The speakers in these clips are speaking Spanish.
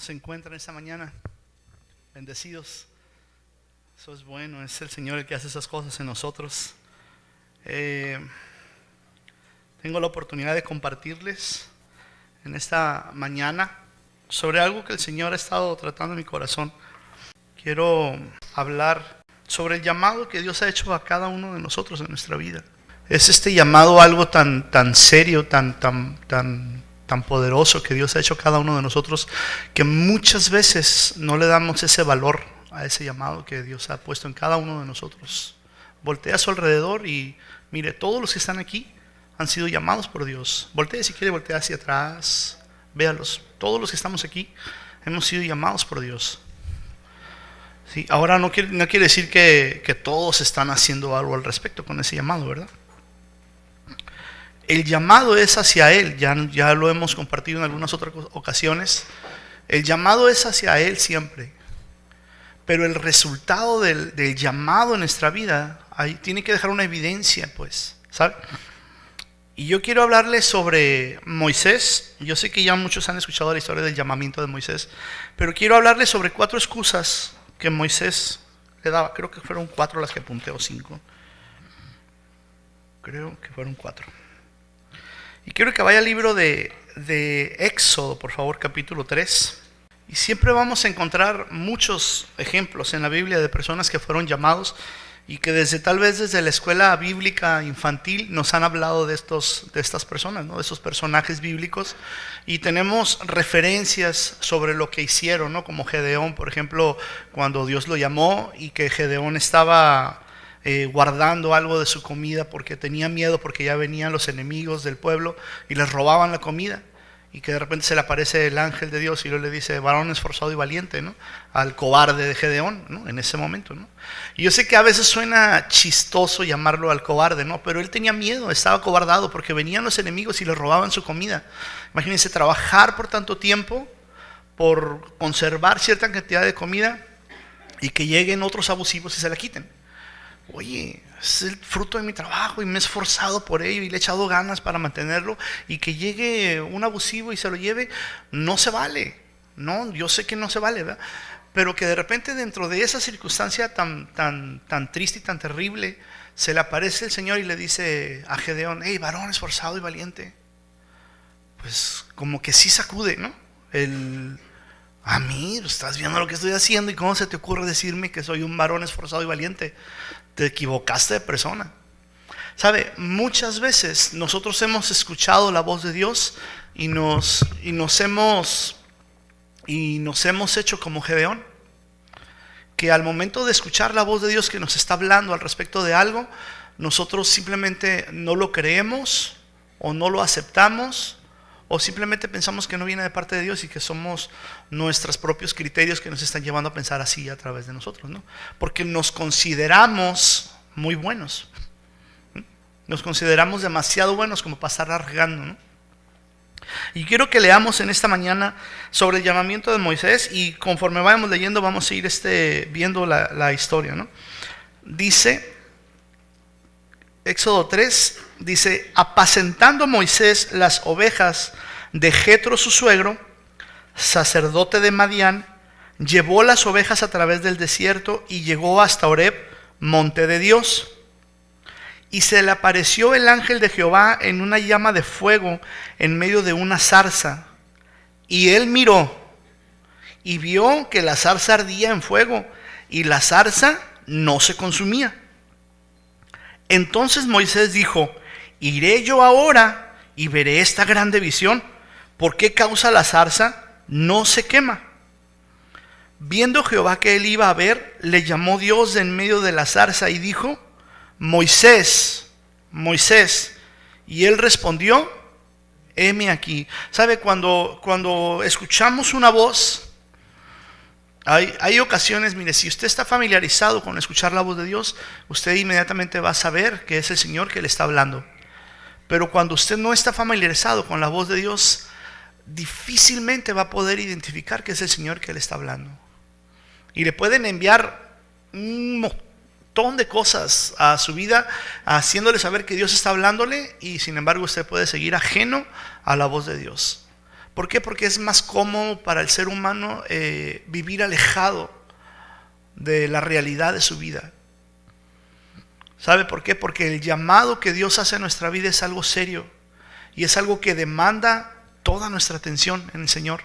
se encuentran esta mañana? Bendecidos. Eso es bueno, es el Señor el que hace esas cosas en nosotros. Tengo la oportunidad de compartirles en esta mañana sobre algo que el Señor ha estado tratando en mi corazón. Quiero hablar sobre el llamado que Dios ha hecho a cada uno de nosotros en nuestra vida. Es este llamado algo tan serio, tan poderoso que Dios ha hecho a cada uno de nosotros, que muchas veces no le damos ese valor a ese llamado que Dios ha puesto en cada uno de nosotros. Voltea a su alrededor y mire, todos los que están aquí han sido llamados por Dios. Voltea, si quiere, voltea hacia atrás, véalos. Todos los que estamos aquí hemos sido llamados por Dios. Sí, ahora no quiere decir que todos están haciendo algo al respecto con ese llamado, ¿verdad? El llamado es hacia Él, ya lo hemos compartido en algunas otras ocasiones. El llamado es hacia Él siempre. Pero el resultado del llamado en nuestra vida ahí tiene que dejar una evidencia, pues, ¿sabe? Y yo quiero hablarles sobre Moisés. Yo sé que ya muchos han escuchado la historia del llamamiento de Moisés, pero quiero hablarles sobre 4 excusas que Moisés le daba. Creo que fueron 4 las que apunté, o 5. Creo que fueron 4. Y quiero que vaya al libro de Éxodo, por favor, capítulo 3. Y siempre vamos a encontrar muchos ejemplos en la Biblia de personas que fueron llamados y que tal vez desde la escuela bíblica infantil nos han hablado de estas personas, ¿no? De esos personajes bíblicos. Y tenemos referencias sobre lo que hicieron, ¿no? Como Gedeón, por ejemplo, cuando Dios lo llamó y que Gedeón estaba guardando algo de su comida porque tenía miedo, porque ya venían los enemigos del pueblo y les robaban la comida. Y que de repente se le aparece el ángel de Dios y luego le dice: varón esforzado y valiente, ¿no? Al cobarde de Gedeón, ¿no? En ese momento, ¿no? Y yo sé que a veces suena chistoso llamarlo al cobarde, ¿no? Pero él tenía miedo, estaba cobardado porque venían los enemigos y le robaban su comida. Imagínense trabajar por tanto tiempo por conservar cierta cantidad de comida y que lleguen otros abusivos y se la quiten. Oye, es el fruto de mi trabajo y me he esforzado por ello y le he echado ganas para mantenerlo, y que llegue un abusivo y se lo lleve, no se vale. No, yo sé que no se vale, ¿verdad? Pero que de repente dentro de esa circunstancia tan triste y tan terrible, se le aparece el Señor y le dice a Gedeón: hey, varón esforzado y valiente. Pues como que sí sacude, ¿no? A mí, estás viendo lo que estoy haciendo y cómo se te ocurre decirme que soy un varón esforzado y valiente. Te equivocaste de persona. Sabe, muchas veces nosotros hemos escuchado la voz de Dios y nos hemos hecho como Gedeón, que al momento de escuchar la voz de Dios que nos está hablando al respecto de algo, nosotros simplemente no lo creemos o no lo aceptamos, o simplemente pensamos que no viene de parte de Dios y que somos nuestros propios criterios que nos están llevando a pensar así a través de nosotros, ¿no? Porque nos consideramos muy buenos. Nos consideramos demasiado buenos como para estar arriesgando, ¿no? Y quiero que leamos en esta mañana sobre el llamamiento de Moisés, y conforme vayamos leyendo vamos a ir viendo la historia, ¿no? Dice Éxodo 3, dice: apacentando Moisés las ovejas de Jetro su suegro, sacerdote de Madián, llevó las ovejas a través del desierto y llegó hasta Horeb, monte de Dios. Y se le apareció el ángel de Jehová en una llama de fuego en medio de una zarza. Y él miró y vio que la zarza ardía en fuego y la zarza no se consumía. Entonces Moisés dijo: iré yo ahora y veré esta grande visión. ¿Por qué causa la zarza no se quema? Viendo Jehová que él iba a ver, le llamó Dios de en medio de la zarza y dijo: Moisés, Moisés. Y él respondió: heme aquí. ¿Sabe? Cuando escuchamos una voz, hay ocasiones, mire, si usted está familiarizado con escuchar la voz de Dios, usted inmediatamente va a saber que es el Señor que le está hablando. Pero cuando usted no está familiarizado con la voz de Dios, difícilmente va a poder identificar que es el Señor que le está hablando. Y le pueden enviar un montón de cosas a su vida, haciéndole saber que Dios está hablándole, y sin embargo usted puede seguir ajeno a la voz de Dios. ¿Por qué? Porque es más cómodo para el ser humano vivir alejado de la realidad de su vida. ¿Sabe por qué? Porque el llamado que Dios hace a nuestra vida es algo serio y es algo que demanda toda nuestra atención en el Señor.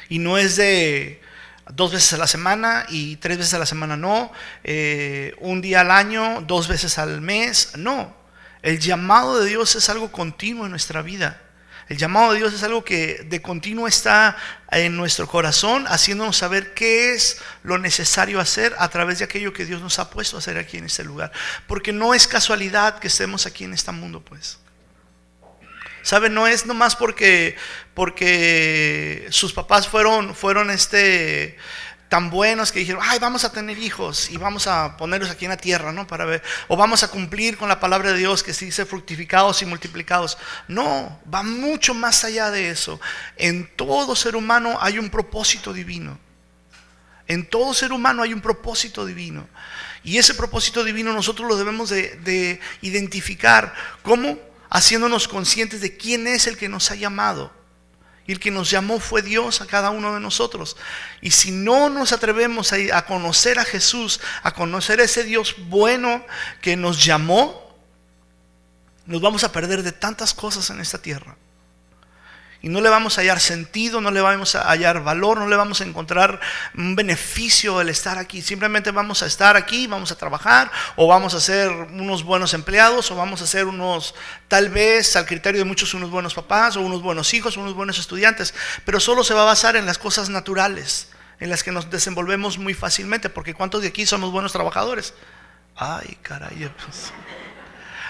Y no es de 2 veces a la semana y 3 veces a la semana, no. Un día al año, 2 veces al mes, no. El llamado de Dios es algo continuo en nuestra vida. El llamado de Dios es algo que de continuo está en nuestro corazón, haciéndonos saber qué es lo necesario hacer a través de aquello que Dios nos ha puesto a hacer aquí en este lugar. Porque no es casualidad que estemos aquí en este mundo, pues. ¿Sabe? No es nomás porque sus papás fueron tan buenos que dijeron, ay, vamos a tener hijos y vamos a ponerlos aquí en la tierra, ¿no? Para ver, o vamos a cumplir con la palabra de Dios que se dice fructificados y multiplicados. No, va mucho más allá de eso. En todo ser humano hay un propósito divino. En todo ser humano hay un propósito divino. Y ese propósito divino nosotros lo debemos de identificar. ¿Cómo? Haciéndonos conscientes de quién es el que nos ha llamado. Y el que nos llamó fue Dios a cada uno de nosotros. Y si no nos atrevemos a conocer a Jesús, a conocer a ese Dios bueno que nos llamó, nos vamos a perder de tantas cosas en esta tierra. Y no le vamos a hallar sentido, no le vamos a hallar valor, no le vamos a encontrar un beneficio el estar aquí. Simplemente vamos a estar aquí, vamos a trabajar, o vamos a ser unos buenos empleados, o vamos a ser tal vez al criterio de muchos, unos buenos papás, o unos buenos hijos, o unos buenos estudiantes. Pero solo se va a basar en las cosas naturales, en las que nos desenvolvemos muy fácilmente. Porque ¿cuántos de aquí somos buenos trabajadores? Ay, caray. Pues.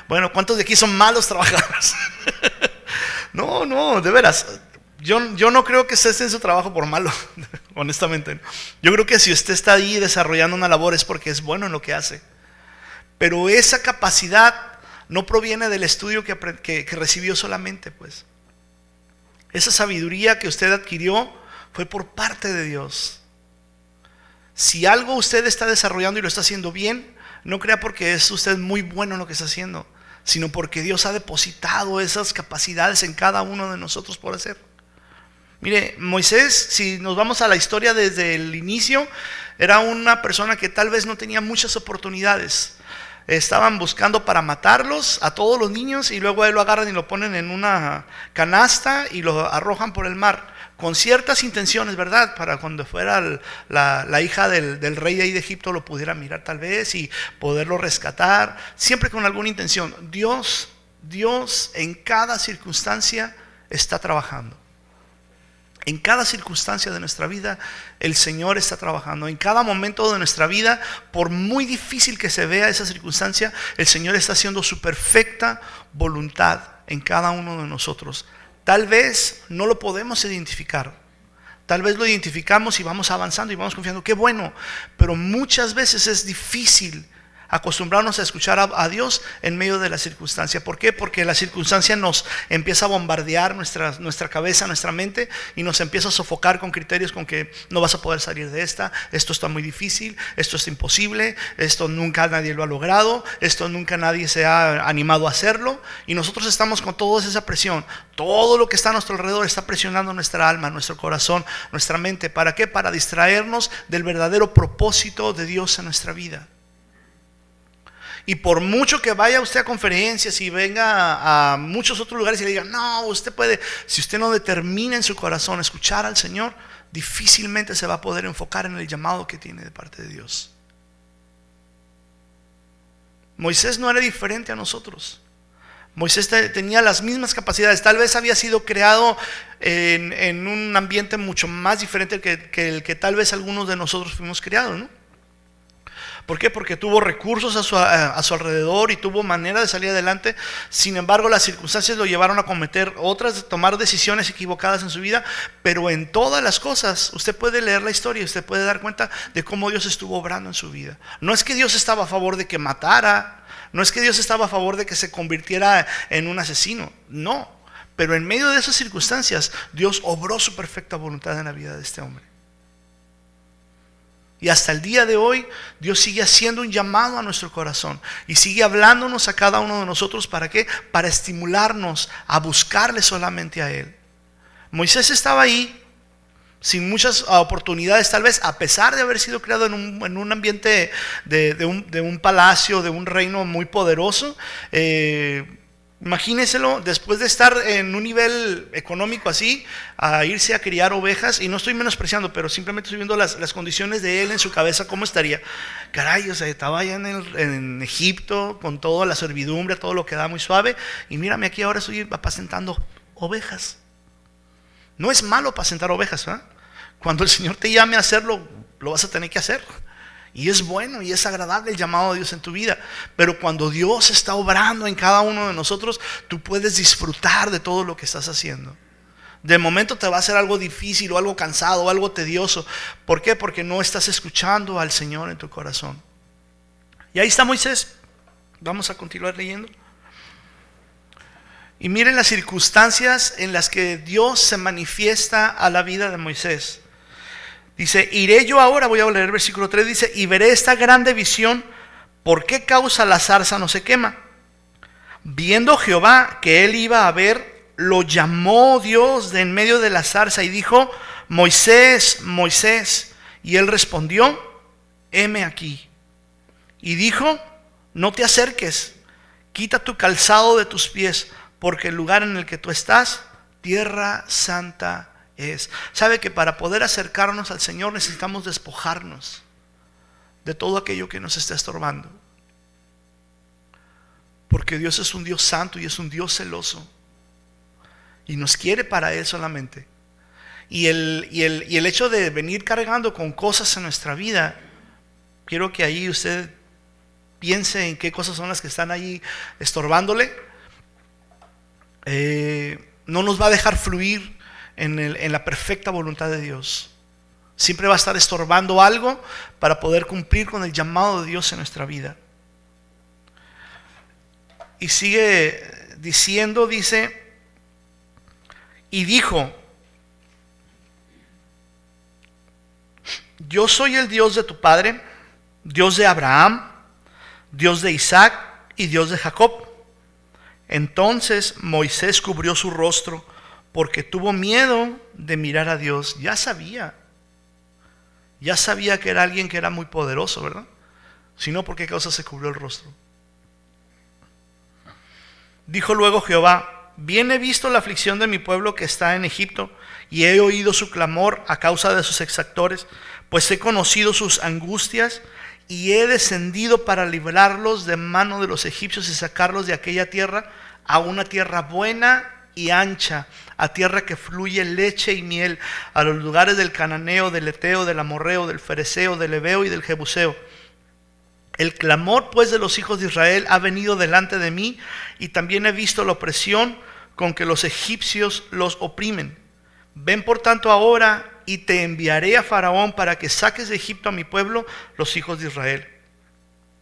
Bueno, ¿cuántos de aquí son malos trabajadores? No, de veras, yo no creo que usted esté en su trabajo por malo, honestamente. Yo creo que si usted está ahí desarrollando una labor es porque es bueno en lo que hace. Pero esa capacidad no proviene del estudio que recibió solamente, pues. Esa sabiduría que usted adquirió fue por parte de Dios. Si algo usted está desarrollando y lo está haciendo bien, no crea porque es usted muy bueno en lo que está haciendo, sino porque Dios ha depositado esas capacidades en cada uno de nosotros por hacer. Mire, Moisés, si nos vamos a la historia desde el inicio, era una persona que tal vez no tenía muchas oportunidades. Estaban buscando para matarlos a todos los niños y luego a él lo agarran y lo ponen en una canasta y lo arrojan por el mar. Con ciertas intenciones, ¿verdad? Para cuando fuera la hija del rey de ahí de Egipto lo pudiera mirar tal vez y poderlo rescatar. Siempre con alguna intención. Dios en cada circunstancia está trabajando. En cada circunstancia de nuestra vida, el Señor está trabajando. En cada momento de nuestra vida, por muy difícil que se vea esa circunstancia, el Señor está haciendo su perfecta voluntad en cada uno de nosotros. Tal vez no lo podemos identificar. Tal vez lo identificamos y vamos avanzando y vamos confiando. Qué bueno. Pero muchas veces es difícil acostumbrarnos a escuchar a Dios en medio de la circunstancia. ¿Por qué? Porque la circunstancia nos empieza a bombardear nuestra cabeza, nuestra mente, y nos empieza a sofocar con criterios con que no vas a poder salir de esta, esto está muy difícil, esto es imposible, esto nunca nadie lo ha logrado, esto nunca nadie se ha animado a hacerlo, y nosotros estamos con toda esa presión. Todo lo que está a nuestro alrededor está presionando nuestra alma, nuestro corazón, nuestra mente. ¿Para qué? Para distraernos del verdadero propósito de Dios en nuestra vida. Y por mucho que vaya usted a conferencias y venga a muchos otros lugares y le digan, no, usted puede, si usted no determina en su corazón escuchar al Señor, difícilmente se va a poder enfocar en el llamado que tiene de parte de Dios. Moisés no era diferente a nosotros. Moisés tenía las mismas capacidades. Tal vez había sido creado en un ambiente mucho más diferente que el que tal vez algunos de nosotros fuimos criados, ¿no? ¿Por qué? Porque tuvo recursos a su alrededor y tuvo manera de salir adelante. Sin embargo, las circunstancias lo llevaron a tomar decisiones equivocadas en su vida. Pero en todas las cosas, usted puede leer la historia y usted puede dar cuenta de cómo Dios estuvo obrando en su vida. No es que Dios estaba a favor de que matara, no es que Dios estaba a favor de que se convirtiera en un asesino, no. Pero en medio de esas circunstancias, Dios obró su perfecta voluntad en la vida de este hombre. Y hasta el día de hoy Dios sigue haciendo un llamado a nuestro corazón y sigue hablándonos a cada uno de nosotros. ¿Para qué? Para estimularnos a buscarle solamente a Él. Moisés estaba ahí sin muchas oportunidades, tal vez, a pesar de haber sido criado en un ambiente de un palacio, de un reino muy poderoso. Imagínenselo, después de estar en un nivel económico así, a irse a criar ovejas. Y no estoy menospreciando, pero simplemente estoy viendo las condiciones de él en su cabeza, cómo estaría. Caray, o sea, estaba allá en Egipto con toda la servidumbre, todo lo que da muy suave, y mírame aquí, ahora estoy apacentando ovejas. No es malo apacentar ovejas, ¿verdad? Cuando el Señor te llame a hacerlo, lo vas a tener que hacer. Y es bueno y es agradable el llamado de Dios en tu vida. Pero cuando Dios está obrando en cada uno de nosotros, tú puedes disfrutar de todo lo que estás haciendo. De momento te va a ser algo difícil o algo cansado o algo tedioso. ¿Por qué? Porque no estás escuchando al Señor en tu corazón. Y ahí está Moisés. Vamos a continuar leyendo. Y miren las circunstancias en las que Dios se manifiesta a la vida de Moisés. Dice, iré yo ahora, voy a leer el versículo 3, dice, y veré esta grande visión, ¿por qué causa la zarza no se quema? Viendo Jehová que él iba a ver, lo llamó Dios de en medio de la zarza y dijo, Moisés, Moisés. Y él respondió, heme aquí. Y dijo, no te acerques, quita tu calzado de tus pies, porque el lugar en el que tú estás, tierra santa es. Sabe que para poder acercarnos al Señor necesitamos despojarnos de todo aquello que nos está estorbando, porque Dios es un Dios santo y es un Dios celoso y nos quiere para Él solamente. Y el hecho de venir cargando con cosas en nuestra vida, quiero que ahí usted piense en qué cosas son las que están ahí estorbándole. No nos va a dejar fluir en la perfecta voluntad de Dios. Siempre va a estar estorbando algo para poder cumplir con el llamado de Dios en nuestra vida. Y sigue diciendo, dice, y dijo, yo soy el Dios de tu padre, Dios de Abraham, Dios de Isaac y Dios de Jacob. Entonces Moisés cubrió su rostro porque tuvo miedo de mirar a Dios. Ya sabía que era alguien que era muy poderoso, ¿verdad? Si no, ¿por qué causa se cubrió el rostro? Dijo luego Jehová, bien he visto la aflicción de mi pueblo que está en Egipto, y he oído su clamor a causa de sus exactores, pues he conocido sus angustias, y he descendido para librarlos de mano de los egipcios y sacarlos de aquella tierra a una tierra buena y ancha, a tierra que fluye leche y miel, a los lugares del cananeo, del eteo, del amorreo, del fereceo, del heveo y del jebuseo. El clamor pues de los hijos de Israel ha venido delante de mí, y también he visto la opresión con que los egipcios los oprimen. Ven por tanto ahora y te enviaré a Faraón para que saques de Egipto a mi pueblo, los hijos de Israel.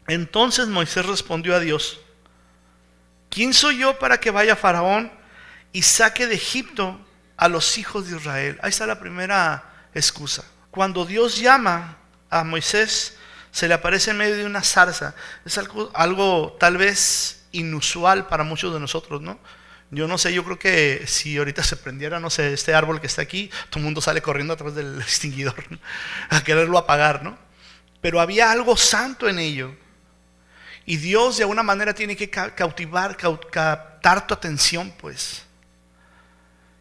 Entonces Moisés respondió a Dios, ¿quién soy yo para que vaya a Faraón y saque de Egipto a los hijos de Israel? Ahí está la primera excusa. Cuando Dios llama a Moisés, se le aparece en medio de una zarza. Es algo tal vez inusual para muchos de nosotros, ¿no? Yo no sé, yo creo que si ahorita se prendiera, no sé, este árbol que está aquí, todo el mundo sale corriendo a través del extinguidor, ¿no? A quererlo apagar, ¿no? Pero había algo santo en ello. Y Dios de alguna manera tiene que captar tu atención, pues.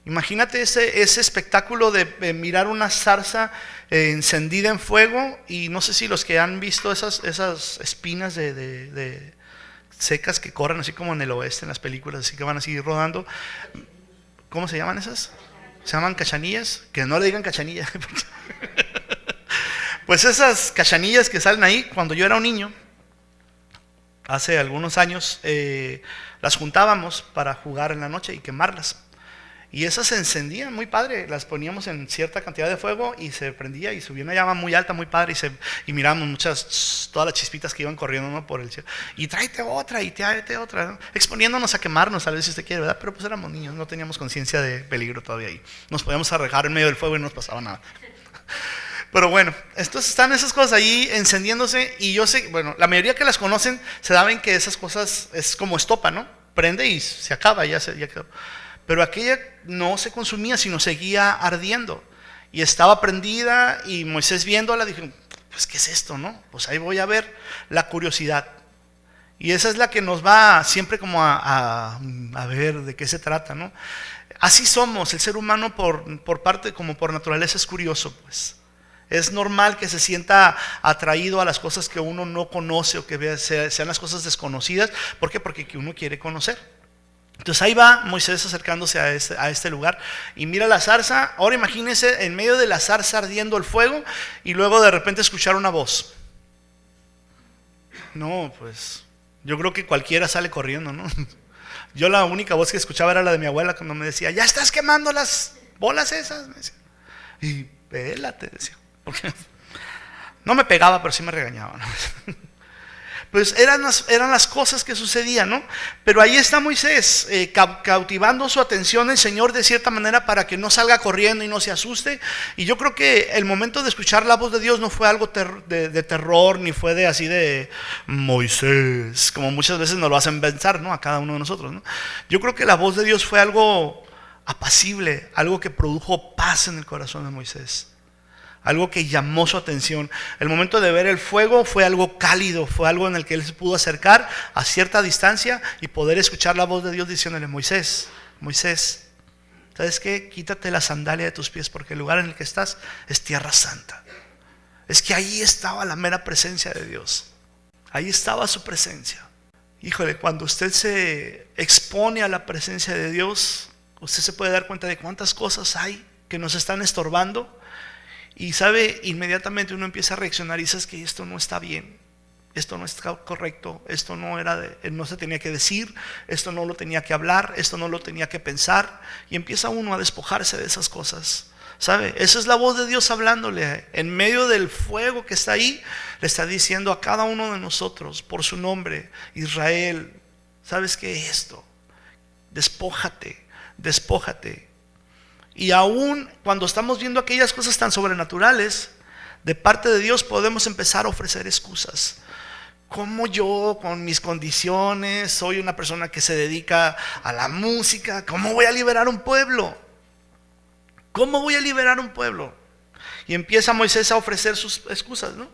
Imagínate ese espectáculo de mirar una zarza encendida en fuego, y no sé si los que han visto esas espinas de secas que corren así como en el oeste, en las películas, así que van así rodando. ¿Cómo se llaman esas? Se llaman cachanillas. Que no le digan cachanilla. Pues esas cachanillas que salen ahí, cuando yo era un niño, hace algunos años, las juntábamos para jugar en la noche y quemarlas. Y esas se encendían muy padre, las poníamos en cierta cantidad de fuego y se prendía y subía una llama muy alta, muy padre, y mirábamos todas las chispitas que iban corriendo, ¿no?, por el cielo. Y tráete otra, ¿no? Exponiéndonos a quemarnos, tal vez si usted quiere, ¿verdad? Pero pues éramos niños, no teníamos conciencia de peligro todavía ahí. Nos podíamos arrejar en medio del fuego y no nos pasaba nada. Pero bueno, entonces están esas cosas ahí encendiéndose, y yo sé, bueno, la mayoría que las conocen se saben que esas cosas es como estopa, ¿no? Prende y se acaba, ya quedó. pero aquella no se consumía, sino seguía ardiendo. Y estaba prendida, y Moisés viéndola dijo, pues ¿qué es esto, no? Pues ahí voy a ver, la curiosidad. Y esa es la que nos va siempre como a ver de qué se trata, ¿no? Así somos, el ser humano por parte, como por naturaleza, es curioso, pues. Es normal que se sienta atraído a las cosas que uno no conoce o que sean las cosas desconocidas. ¿Por qué? Porque uno quiere conocer. Entonces ahí va Moisés acercándose a este lugar y mira la zarza. Ahora imagínense en medio de la zarza ardiendo el fuego y luego de repente escuchar una voz. No, pues yo creo que cualquiera sale corriendo, ¿no? Yo la única voz que escuchaba era la de mi abuela cuando me decía, ya estás quemando las bolas esas, me decía. Y pélate, decía. Porque no me pegaba, pero sí me regañaba, ¿no? Pues eran las cosas que sucedían, ¿no? Pero ahí está Moisés, cautivando su atención el Señor de cierta manera para que no salga corriendo y no se asuste. Y yo creo que el momento de escuchar la voz de Dios no fue algo de terror, ni fue de así de Moisés, como muchas veces nos lo hacen pensar, ¿no? A cada uno de nosotros, ¿no? Yo creo que la voz de Dios fue algo apacible, algo que produjo paz en el corazón de Moisés. Algo que llamó su atención. El momento de ver el fuego fue algo cálido, fue algo en el que él se pudo acercar a cierta distancia y poder escuchar la voz de Dios diciéndole, Moisés, Moisés, ¿sabes qué? Quítate la sandalia de tus pies porque el lugar en el que estás es tierra santa. Es que ahí estaba la mera presencia de Dios. Ahí estaba su presencia. Híjole, cuando usted se expone a la presencia de Dios, usted se puede dar cuenta de cuántas cosas hay que nos están estorbando. Y sabe, inmediatamente uno empieza a reaccionar y dice que esto no está bien, esto no está correcto, esto no se tenía que decir, esto no lo tenía que hablar, esto no lo tenía que pensar. Y empieza uno a despojarse de esas cosas. ¿Sabe? Esa es la voz de Dios hablándole. En medio del fuego que está ahí, le está diciendo a cada uno de nosotros, por su nombre, Israel, ¿sabes qué es esto? Despójate, despójate. Y aún cuando estamos viendo aquellas cosas tan sobrenaturales de parte de Dios, podemos empezar a ofrecer excusas. Como yo, con mis condiciones, soy una persona que se dedica a la música, ¿cómo voy a liberar un pueblo? ¿Cómo voy a liberar un pueblo? Y empieza Moisés a ofrecer sus excusas, ¿no?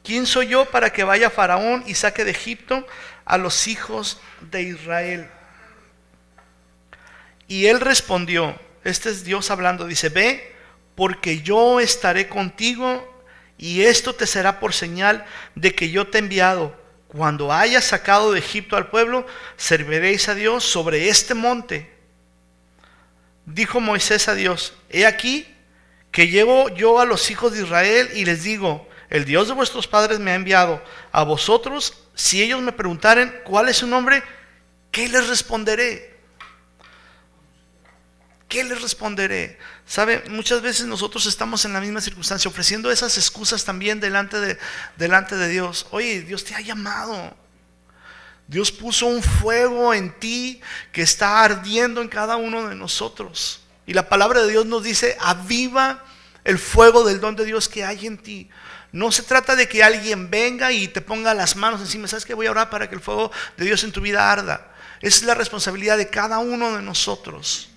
¿Quién soy yo para que vaya Faraón y saque de Egipto a los hijos de Israel? Y él respondió, este es Dios hablando, dice, ve, porque yo estaré contigo y esto te será por señal de que yo te he enviado. Cuando hayas sacado de Egipto al pueblo, serviréis a Dios sobre este monte. Dijo Moisés a Dios, he aquí que llego yo a los hijos de Israel y les digo, el Dios de vuestros padres me ha enviado a vosotros. Si ellos me preguntaren cuál es su nombre, ¿qué les responderé? ¿Qué les responderé? ¿Sabe? Muchas veces nosotros estamos en la misma circunstancia, ofreciendo esas excusas también delante de Dios. Oye, Dios te ha llamado. Dios puso un fuego en ti que está ardiendo en cada uno de nosotros. Y la palabra de Dios nos dice, aviva el fuego del don de Dios que hay en ti. No se trata de que alguien venga y te ponga las manos encima. ¿Sabes qué? Voy a orar para que el fuego de Dios en tu vida arda. Esa es la responsabilidad de cada uno de nosotros.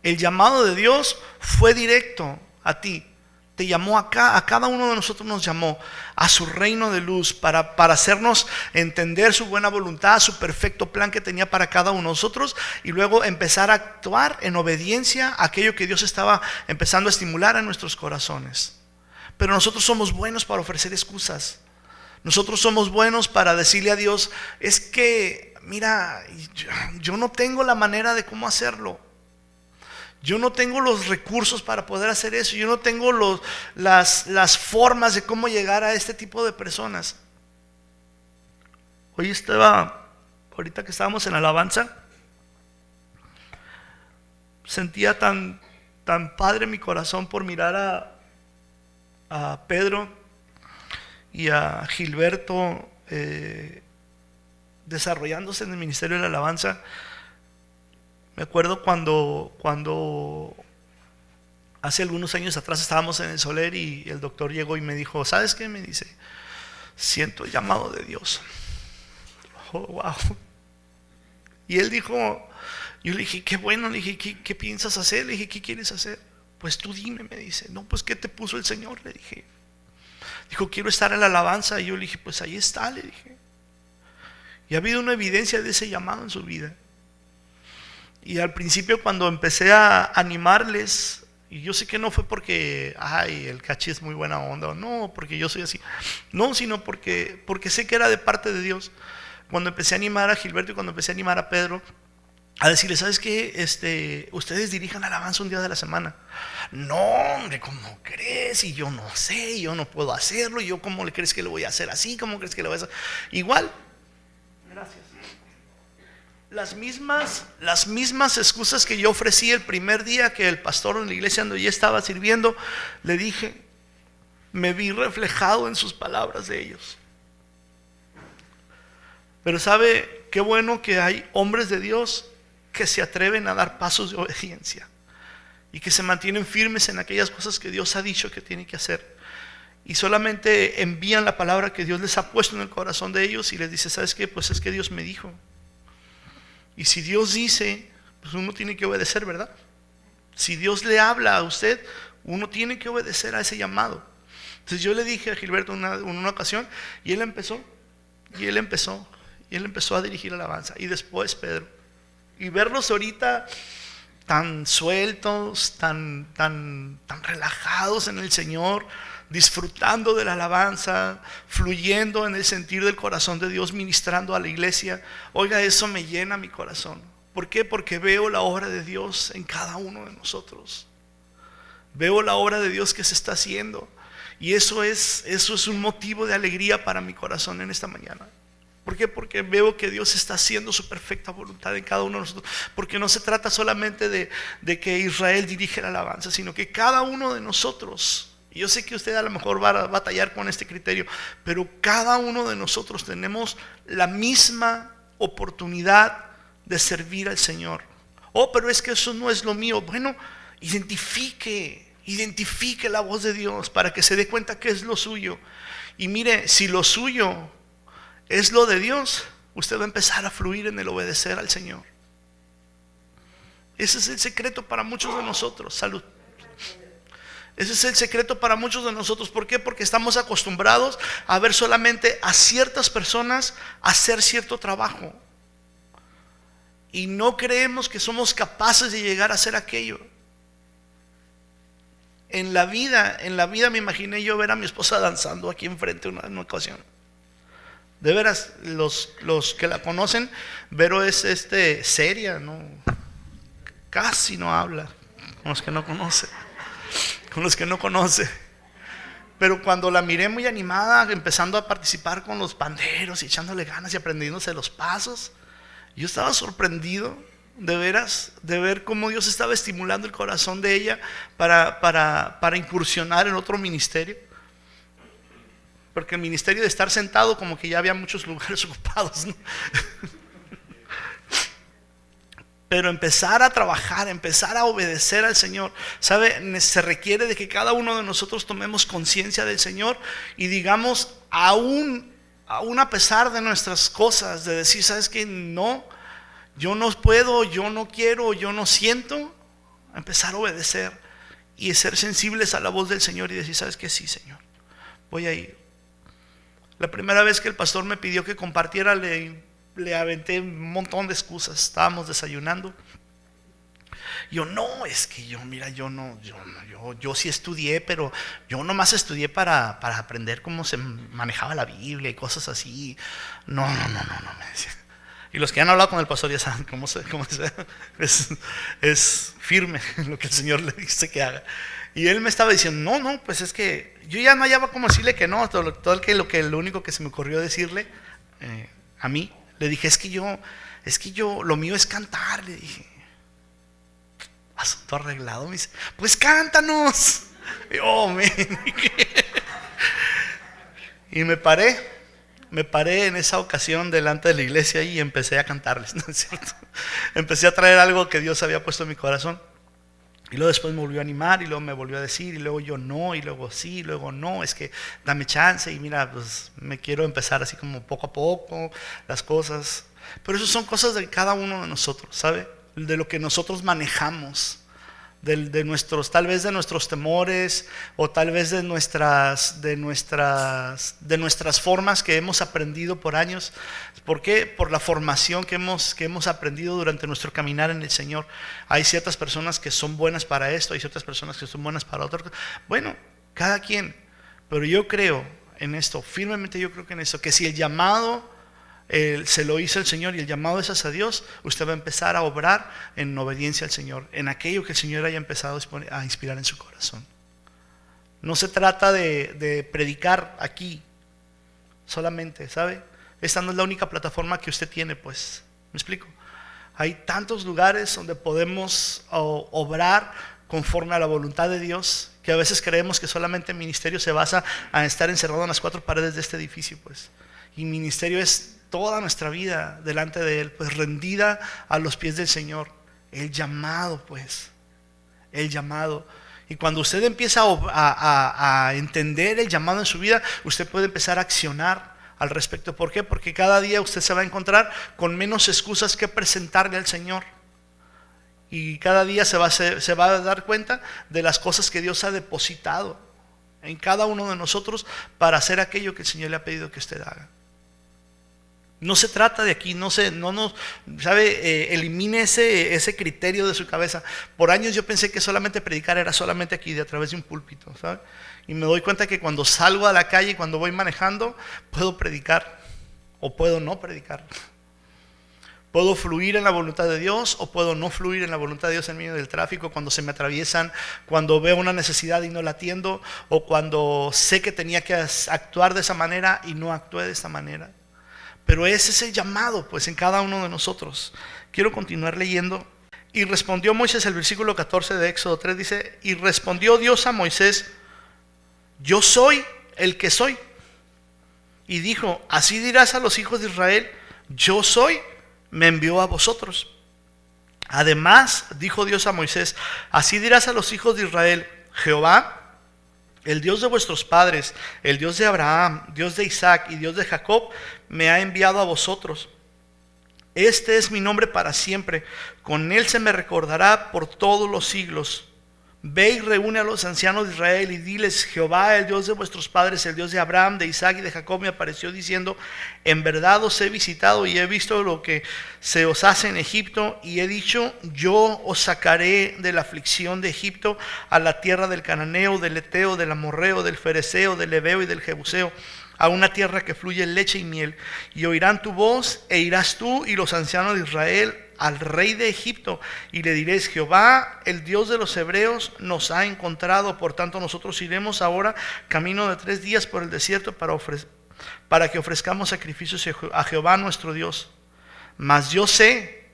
El llamado de Dios fue directo a ti. Te llamó acá, a cada uno de nosotros nos llamó a su reino de luz para hacernos entender su buena voluntad, su perfecto plan que tenía para cada uno de nosotros y luego empezar a actuar en obediencia a aquello que Dios estaba empezando a estimular en nuestros corazones. Pero nosotros somos buenos para ofrecer excusas. Nosotros somos buenos para decirle a Dios, es que, mira, yo no tengo la manera de cómo hacerlo. Yo no tengo los recursos para poder hacer eso. Yo no tengo las formas de cómo llegar a este tipo de personas. Hoy ahorita que estábamos en alabanza, sentía tan padre mi corazón por mirar a Pedro y a Gilberto desarrollándose en el ministerio de la alabanza. Me acuerdo cuando hace algunos años atrás estábamos en el Soler y el doctor llegó y me dijo, ¿sabes qué? Me dice, siento el llamado de Dios. Oh, wow. Y él dijo, yo le dije, qué bueno, le dije, ¿qué piensas hacer? Le dije, ¿qué quieres hacer? Pues tú dime, me dice. No, pues ¿qué te puso el Señor? Le dije. Dijo, quiero estar en la alabanza. Y yo le dije, pues ahí está, le dije. Y ha habido una evidencia de ese llamado en su vida. Y al principio cuando empecé a animarles, y yo sé que no fue porque, ay, el Cachi es muy buena onda, no, porque yo soy así. No, sino porque sé que era de parte de Dios. Cuando empecé a animar a Gilberto y cuando empecé a animar a Pedro, a decirle, ¿sabes qué? Ustedes dirijan alabanza un día de la semana. No, hombre, ¿cómo crees? Y yo no sé, yo no puedo hacerlo. Y yo, ¿cómo le crees que lo voy a hacer así? ¿Cómo crees que lo voy a hacer? Igual. Gracias. Las mismas excusas que yo ofrecí el primer día que el pastor en la iglesia donde yo estaba sirviendo, le dije, me vi reflejado en sus palabras de ellos. Pero ¿sabe qué bueno que hay hombres de Dios que se atreven a dar pasos de obediencia y que se mantienen firmes en aquellas cosas que Dios ha dicho que tienen que hacer? Y solamente envían la palabra que Dios les ha puesto en el corazón de ellos y les dice, ¿sabes qué? Pues es que Dios me dijo. Y si Dios dice, pues uno tiene que obedecer, ¿verdad? Si Dios le habla a usted, uno tiene que obedecer a ese llamado. Entonces yo le dije a Gilberto en una ocasión, y él empezó a dirigir alabanza. Y después Pedro. Y verlos ahorita tan sueltos, tan relajados en el Señor, disfrutando de la alabanza, fluyendo en el sentir del corazón de Dios, ministrando a la iglesia. Oiga, eso me llena mi corazón. ¿Por qué? Porque veo la obra de Dios en cada uno de nosotros. Veo la obra de Dios que se está haciendo. Y eso es un motivo de alegría para mi corazón en esta mañana. ¿Por qué? Porque veo que Dios está haciendo su perfecta voluntad en cada uno de nosotros. Porque no se trata solamente de que Israel dirige la alabanza, sino que cada uno de nosotros, y yo sé que usted a lo mejor va a batallar con este criterio, pero cada uno de nosotros tenemos la misma oportunidad de servir al Señor. Oh, pero es que eso no es lo mío. Bueno, identifique la voz de Dios para que se dé cuenta que es lo suyo. Y mire, si lo suyo es lo de Dios, usted va a empezar a fluir en el obedecer al Señor. Ese es el secreto para muchos de nosotros. Salud. Ese es el secreto para muchos de nosotros. ¿Por qué? Porque estamos acostumbrados a ver solamente a ciertas personas hacer cierto trabajo. Y no creemos que somos capaces de llegar a hacer aquello. En la vida me imaginé yo ver a mi esposa danzando aquí enfrente en una ocasión. De veras, los que la conocen, Vero es seria, ¿no? Casi no habla con los que no conoce. Pero cuando la miré muy animada, empezando a participar con los panderos y echándole ganas y aprendiéndose los pasos, yo estaba sorprendido, de veras, de ver cómo Dios estaba estimulando el corazón de ella para incursionar en otro ministerio. Porque el ministerio de estar sentado, como que ya había muchos lugares ocupados, ¿no? Pero empezar a trabajar, empezar a obedecer al Señor, ¿sabe? Se requiere de que cada uno de nosotros tomemos conciencia del Señor y digamos, aún a pesar de nuestras cosas, de decir, ¿sabes qué? No, yo no puedo, yo no quiero, yo no siento. Empezar a obedecer y ser sensibles a la voz del Señor y decir, ¿sabes qué? Sí, Señor, voy a ir. La primera vez que el pastor me pidió que compartiera, le aventé un montón de excusas. Estábamos desayunando. Yo no, es que yo sí estudié, pero yo nomás estudié para aprender cómo se manejaba la Biblia y cosas así. No, me decía. Y los que han hablado con el pastor ya saben cómo es firme lo que el Señor le dice que haga. Y él me estaba diciendo, no, pues es que yo ya no hallaba cómo decirle que no. Lo único que se me ocurrió decirle a mí, le dije, es que yo, lo mío es cantar, le dije. Asunto arreglado, me dice, pues cántanos. Y me paré en esa ocasión delante de la iglesia y empecé a cantarles, ¿no es cierto? Empecé a traer algo que Dios había puesto en mi corazón. Y luego después me volvió a animar y luego me volvió a decir y luego yo no y luego sí y luego no, es que dame chance y mira, pues me quiero empezar así como poco a poco las cosas. Pero eso son cosas de cada uno de nosotros, ¿sabe? De lo que nosotros manejamos. De nuestros, tal vez de nuestros temores, o tal vez de nuestras formas que hemos aprendido por años. ¿Por qué? Por la formación que hemos aprendido durante nuestro caminar en el Señor. Hay ciertas personas que son buenas para esto, hay ciertas personas que son buenas para otras. Bueno, cada quien. Pero yo creo en esto, firmemente yo creo que en esto, que si el llamado se lo hizo el Señor y el llamado es hacia Dios, usted va a empezar a obrar en obediencia al Señor, en aquello que el Señor haya empezado a inspirar en su corazón. No se trata de predicar aquí solamente, ¿sabe? Esta no es la única plataforma que usted tiene, pues. ¿Me explico? Hay tantos lugares donde podemos obrar conforme a la voluntad de Dios, que a veces creemos que solamente el ministerio se basa en estar encerrado en las cuatro paredes de este edificio, pues. Y ministerio es toda nuestra vida delante de Él, pues rendida a los pies del Señor. El llamado, pues. El llamado. Y cuando usted empieza a entender el llamado en su vida, usted puede empezar a accionar al respecto. ¿Por qué? Porque cada día usted se va a encontrar con menos excusas que presentarle al Señor. Y cada día se va a dar cuenta de las cosas que Dios ha depositado en cada uno de nosotros para hacer aquello que el Señor le ha pedido que usted haga. No se trata de aquí, elimine ese criterio de su cabeza. Por años yo pensé que solamente predicar era solamente aquí, a través de un púlpito, ¿sabe? Y me doy cuenta que cuando salgo a la calle, cuando voy manejando, puedo predicar o puedo no predicar. Puedo fluir en la voluntad de Dios o puedo no fluir en la voluntad de Dios en medio del tráfico, cuando se me atraviesan, cuando veo una necesidad y no la atiendo, o cuando sé que tenía que actuar de esa manera y no actué de esa manera. Pero ese es el llamado, pues, en cada uno de nosotros. Quiero continuar leyendo. Y respondió Moisés, el versículo 14 de Éxodo 3 dice: y respondió Dios a Moisés: yo soy el que soy. Y dijo: así dirás a los hijos de Israel: yo soy, me envió a vosotros. Además, dijo Dios a Moisés: así dirás a los hijos de Israel: Jehová, el Dios de vuestros padres, el Dios de Abraham, Dios de Isaac y Dios de Jacob, me ha enviado a vosotros. Este es mi nombre para siempre, con él se me recordará por todos los siglos. Ve y reúne a los ancianos de Israel y diles: Jehová, el Dios de vuestros padres, el Dios de Abraham, de Isaac y de Jacob, me apareció diciendo: en verdad os he visitado y he visto lo que se os hace en Egipto, y he dicho: yo os sacaré de la aflicción de Egipto a la tierra del cananeo, del eteo, del amorreo, del fereceo, del heveo y del jebuseo, a una tierra que fluye leche y miel. Y oirán tu voz, e irás tú y los ancianos de Israel al rey de Egipto, y le diréis: Jehová, el Dios de los hebreos, nos ha encontrado. Por tanto, nosotros iremos ahora camino de 3 días por el desierto para que ofrezcamos sacrificios a Jehová nuestro Dios. Mas yo sé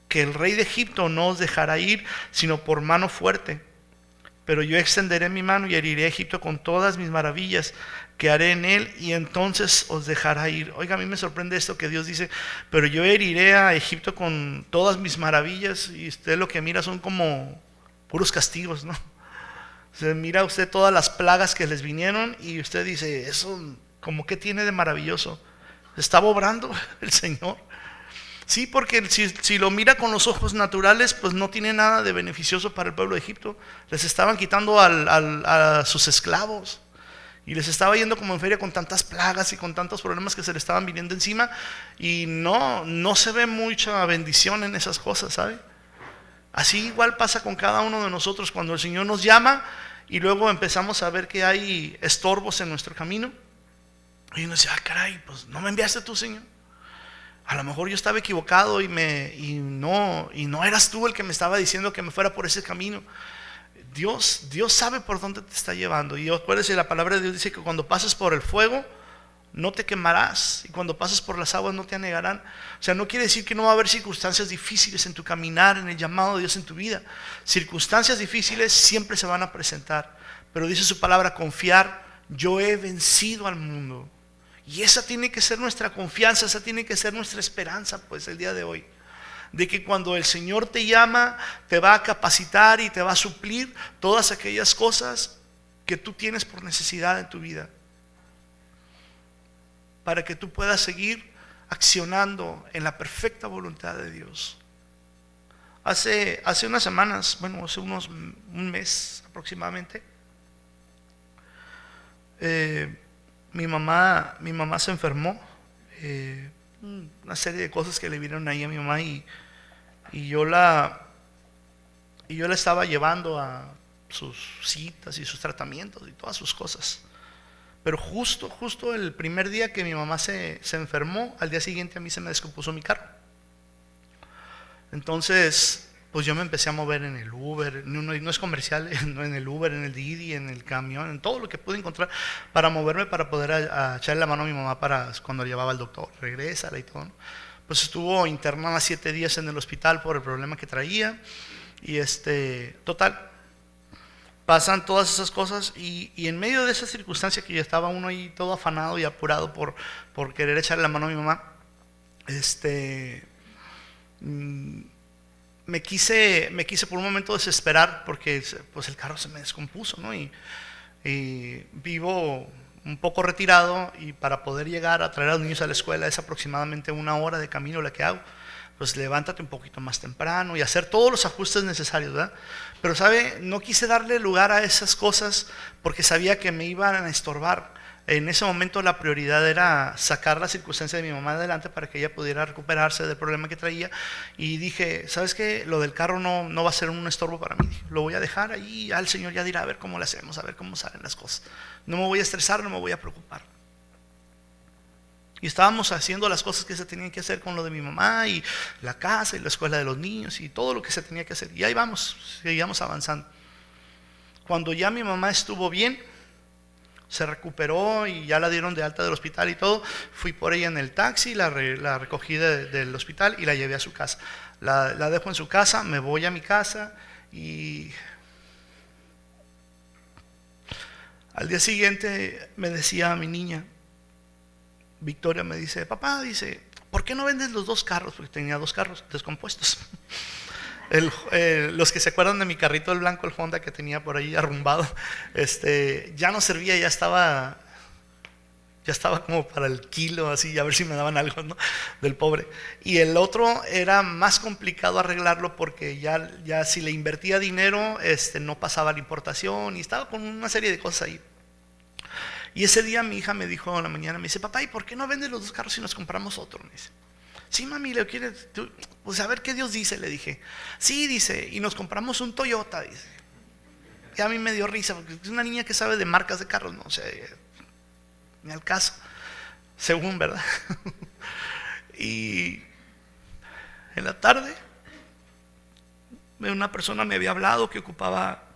que el rey de Egipto no os dejará ir, sino por mano fuerte. Pero yo extenderé mi mano y heriré a Egipto con todas mis maravillas que haré en él, y entonces os dejará ir. Oiga, a mí me sorprende esto que Dios dice: pero yo heriré a Egipto con todas mis maravillas, y usted lo que mira son como puros castigos, ¿no? Se mira usted todas las plagas que les vinieron y usted dice: eso, ¿como qué tiene de maravilloso? ¿Estaba obrando el Señor? Sí, porque si lo mira con los ojos naturales, pues no tiene nada de beneficioso para el pueblo de Egipto. Les estaban quitando a sus esclavos, y les estaba yendo como en feria con tantas plagas y con tantos problemas que se le estaban viniendo encima, y no se ve mucha bendición en esas cosas, ¿sabe? Así igual pasa con cada uno de nosotros cuando el Señor nos llama y luego empezamos a ver que hay estorbos en nuestro camino, y uno dice: ah, caray, pues no me enviaste tú, Señor. A lo mejor yo estaba equivocado y no eras tú el que me estaba diciendo que me fuera por ese camino. Dios sabe por dónde te está llevando. Y acuérdese, la palabra de Dios dice que cuando pases por el fuego no te quemarás, y cuando pases por las aguas no te anegarán. O sea, no quiere decir que no va a haber circunstancias difíciles en tu caminar, en el llamado de Dios en tu vida. Circunstancias difíciles siempre se van a presentar, pero dice su palabra: confiar, yo he vencido al mundo. Y esa tiene que ser nuestra confianza, esa tiene que ser nuestra esperanza, pues, el día de hoy. De que cuando el Señor te llama, te va a capacitar y te va a suplir todas aquellas cosas que tú tienes por necesidad en tu vida, para que tú puedas seguir accionando en la perfecta voluntad de Dios. Hace unas semanas, bueno, hace un mes aproximadamente, mi mamá se enfermó. Una serie de cosas que le vinieron ahí a mi mamá, y yo la estaba llevando a sus citas y sus tratamientos y todas sus cosas. Pero justo el primer día que mi mamá se enfermó, al día siguiente a mí se me descompuso mi carro. Entonces, pues yo me empecé a mover en el Uber, no es comercial, no, en el Uber, en el Didi, en el camión, en todo lo que pude encontrar para moverme, para poder echarle la mano a mi mamá para cuando llevaba al doctor, regrésala y todo, ¿no? Pues estuvo internada 7 días en el hospital por el problema que traía, y total, pasan todas esas cosas, y en medio de esa circunstancia que ya estaba uno ahí todo afanado y apurado por querer echarle la mano a mi mamá, me quise por un momento desesperar, porque pues el carro se me descompuso, ¿no? Y vivo un poco retirado, y para poder llegar a traer a los niños a la escuela es aproximadamente 1 hora de camino la que hago. Pues levántate un poquito más temprano y hacer todos los ajustes necesarios, ¿verdad? Pero no quise darle lugar a esas cosas porque sabía que me iban a estorbar. En ese momento la prioridad era sacar la circunstancia de mi mamá adelante para que ella pudiera recuperarse del problema que traía. Y dije, ¿sabes qué? Lo del carro no va a ser un estorbo para mí. Lo voy a dejar ahí, el Señor ya dirá a ver cómo le hacemos, a ver cómo salen las cosas. No me voy a estresar, no me voy a preocupar. Y estábamos haciendo las cosas que se tenían que hacer con lo de mi mamá, y la casa, y la escuela de los niños, y todo lo que se tenía que hacer. Y ahí vamos, seguíamos avanzando. Cuando ya mi mamá estuvo bien, se recuperó y ya la dieron de alta del hospital y todo, fui por ella en el taxi, la recogí del hospital y la llevé a su casa. La dejo en su casa, me voy a mi casa, y al día siguiente me decía mi niña Victoria, me dice, papá, dice, ¿por qué no vendes los 2 carros? Porque tenía 2 carros descompuestos. Los que se acuerdan de mi carrito el blanco, el Honda que tenía por ahí arrumbado, ya no servía, ya estaba como para el kilo, así, a ver si me daban algo, ¿no? Del pobre. Y el otro era más complicado arreglarlo, porque ya si le invertía dinero, no pasaba la importación, y estaba con una serie de cosas ahí. Y ese día mi hija me dijo en la mañana, me dice, papá, ¿y por qué no vendes los 2 carros y nos compramos otro? Me dice, sí, mami, ¿le quieres? Pues a ver qué Dios dice, le dije. Sí, dice, y nos compramos un Toyota, dice. Y a mí me dio risa, porque es una niña que sabe de marcas de carros, no sé, ni al caso, según, ¿verdad? Y en la tarde, una persona me había hablado que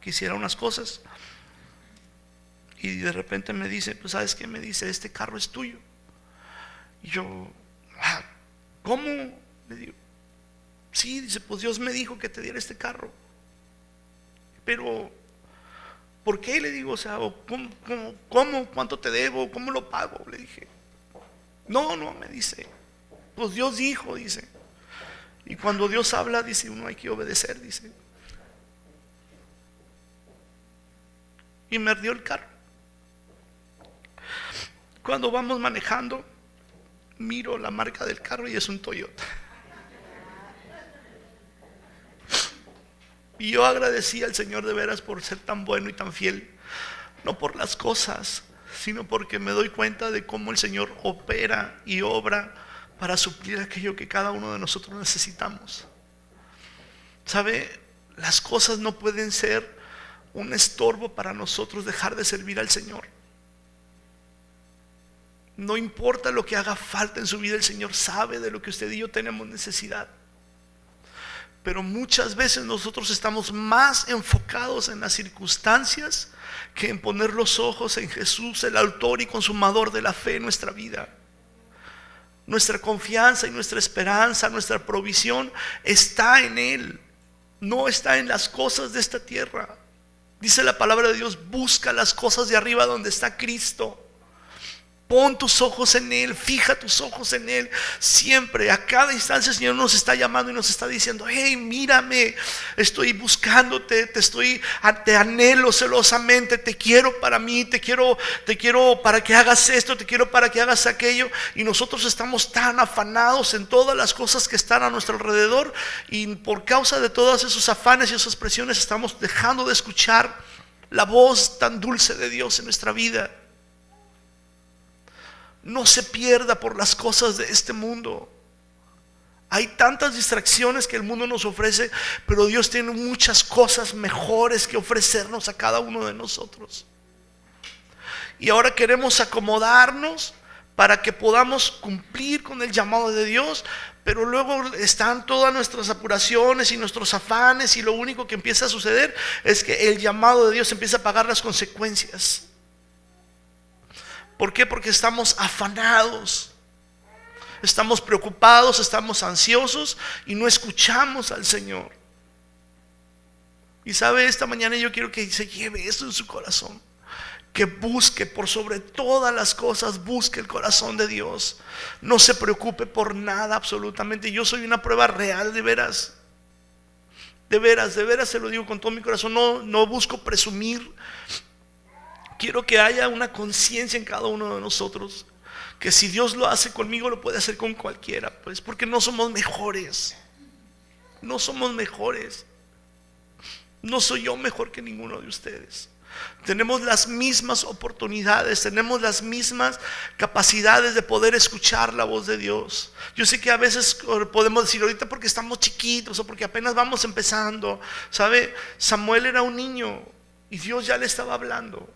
hiciera unas cosas. Y de repente me dice, pues ¿sabes qué? Me dice, este carro es tuyo. Y yo, ¿cómo? Le digo, sí, dice, pues Dios me dijo que te diera este carro. Pero, ¿por qué? Le digo, o sea, ¿cómo? ¿Cuánto te debo? ¿Cómo lo pago? Le dije, no, me dice, pues Dios dijo, dice. Y cuando Dios habla, dice, uno hay que obedecer, dice. Y me dio el carro. Cuando vamos manejando, miro la marca del carro y es un Toyota. Y yo agradecí al Señor de veras por ser tan bueno y tan fiel, no por las cosas, sino porque me doy cuenta de cómo el Señor opera y obra para suplir aquello que cada uno de nosotros necesitamos. ¿Sabe? Las cosas no pueden ser un estorbo para nosotros dejar de servir al Señor. No importa lo que haga falta en su vida, el Señor sabe de lo que usted y yo tenemos necesidad. Pero muchas veces nosotros estamos más enfocados en las circunstancias que en poner los ojos en Jesús, el autor y consumador de la fe en nuestra vida. Nuestra confianza y nuestra esperanza, nuestra provisión está en Él, no está en las cosas de esta tierra. Dice la palabra de Dios, busca las cosas de arriba donde está Cristo. Pon tus ojos en Él, fija tus ojos en Él. Siempre, a cada instancia el Señor nos está llamando y nos está diciendo: hey, mírame, estoy buscándote, te anhelo celosamente, te quiero para mí, te quiero para que hagas esto, te quiero para que hagas aquello. Y nosotros estamos tan afanados en todas las cosas que están a nuestro alrededor, y por causa de todos esos afanes y esas presiones estamos dejando de escuchar la voz tan dulce de Dios en nuestra vida. No se pierda por las cosas de este mundo. Hay tantas distracciones que el mundo nos ofrece, pero Dios tiene muchas cosas mejores que ofrecernos a cada uno de nosotros. Y ahora queremos acomodarnos para que podamos cumplir con el llamado de Dios, pero luego están todas nuestras apuraciones y nuestros afanes, y lo único que empieza a suceder es que el llamado de Dios empieza a pagar las consecuencias. ¿Por qué? Porque estamos afanados, estamos preocupados, estamos ansiosos y no escuchamos al Señor. Y sabe, esta mañana yo quiero que se lleve esto en su corazón, que busque por sobre todas las cosas, busque el corazón de Dios. No se preocupe por nada absolutamente. Yo soy una prueba real, de veras. De veras se lo digo con todo mi corazón. No busco presumir. Quiero que haya una conciencia en cada uno de nosotros, que si Dios lo hace conmigo, lo puede hacer con cualquiera, pues, porque no somos mejores. No somos mejores. No soy yo mejor que ninguno de ustedes. Tenemos las mismas oportunidades, tenemos las mismas capacidades de poder escuchar la voz de Dios. Yo sé que a veces podemos decir ahorita porque estamos chiquitos o porque apenas vamos empezando. ¿Sabe? Samuel era un niño y Dios ya le estaba hablando.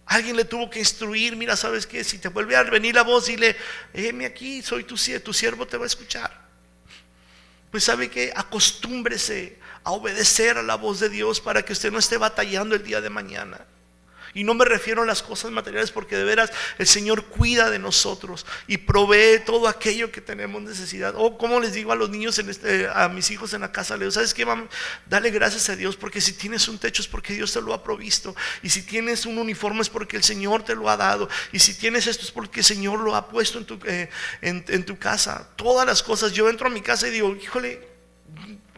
Alguien le tuvo que instruir: mira, ¿sabes qué? Si te vuelve a venir la voz, dile: heme aquí, soy tu siervo, te va a escuchar. Pues sabe que acostúmbrese a obedecer a la voz de Dios para que usted no esté batallando el día de mañana. Y no me refiero a las cosas materiales, porque de veras el Señor cuida de nosotros y provee todo aquello que tenemos necesidad. O como les digo a los niños, a mis hijos en la casa, le digo: ¿sabes qué, mamá? Dale gracias a Dios, porque si tienes un techo es porque Dios te lo ha provisto. Y si tienes un uniforme es porque el Señor te lo ha dado. Y si tienes esto es porque el Señor lo ha puesto en tu casa. Todas las cosas. Yo entro a mi casa y digo: híjole,